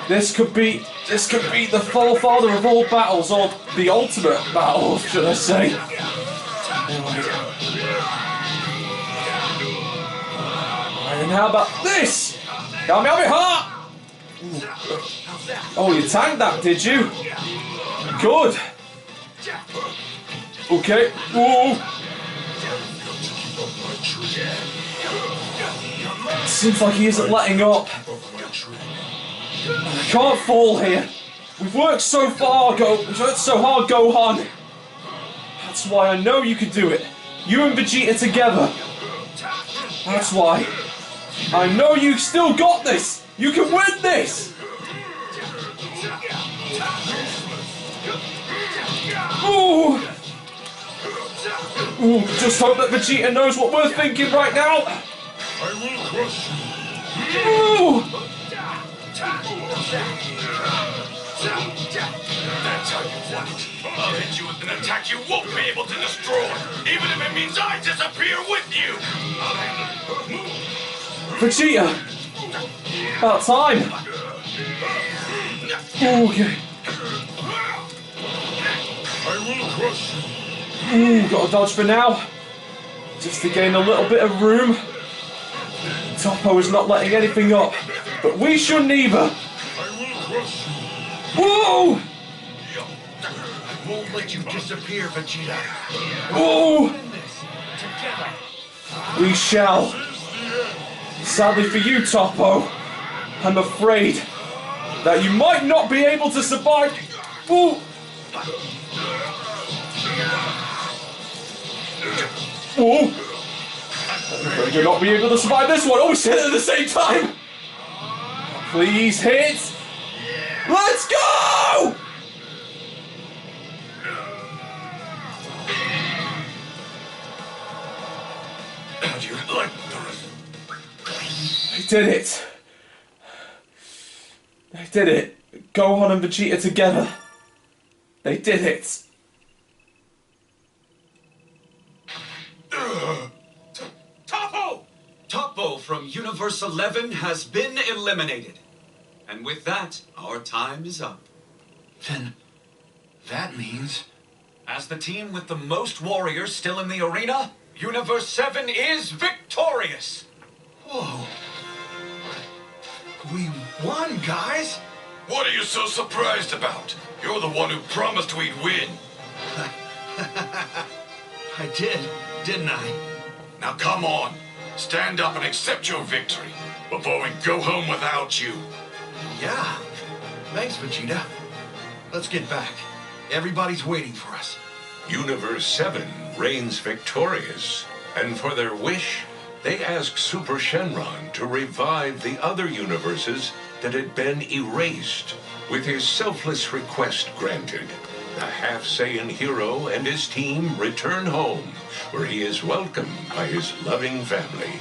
Speaker 2: This could be the forefather of all battles, or the ultimate battle, should I say. And how about this? Kamehameha! Oh, you tanked that, did you? Good. Okay. Ooh. Seems like he isn't letting up. I can't fall here. We've worked so hard, Gohan. That's why I know you can do it. You and Vegeta together. That's why. I know you still got this. You can win this. Ooh. Ooh, just hope that Vegeta knows what we're thinking right now.
Speaker 4: I will crush you.
Speaker 2: Ooh.
Speaker 12: That's how you want it. I'll hit you with an attack you won't be able to destroy, even if it means I disappear with you!
Speaker 2: Vegeta! About time! Okay.
Speaker 4: I will crush you.
Speaker 2: Ooh, gotta dodge for now. Just to gain a little bit of room. Toppo is not letting anything up, but we shouldn't either.
Speaker 4: I will crush you.
Speaker 2: Whoa!
Speaker 3: I won't let you disappear, Vegeta.
Speaker 2: Whoa! We shall. Sadly for you, Toppo, I'm afraid that you might not be able to survive. Ooh. Ooh. I'm afraid you'll not be able to survive this one. Oh, we hit it at the same time. Please hit. Let's go!
Speaker 12: How do you like
Speaker 2: I did it. I did it. Gohan and Vegeta together. They did it.
Speaker 13: Toppo! Toppo from Universe 11 has been eliminated. And with that, our time is up.
Speaker 3: Then that means...
Speaker 13: As the team with the most warriors still in the arena, Universe 7 is victorious!
Speaker 3: Whoa. We won, guys!
Speaker 12: What are you so surprised about? You're the one who promised we'd win.
Speaker 3: I did, didn't I?
Speaker 12: Now come on. Stand up and accept your victory before we go home without you.
Speaker 3: Yeah. Thanks, Vegeta. Let's get back. Everybody's waiting for us.
Speaker 14: Universe 7 reigns victorious, and for their wish, they ask Super Shenron to revive the other universes that had been erased. With his selfless request granted, the half-Saiyan hero and his team return home, where he is welcomed by his loving family.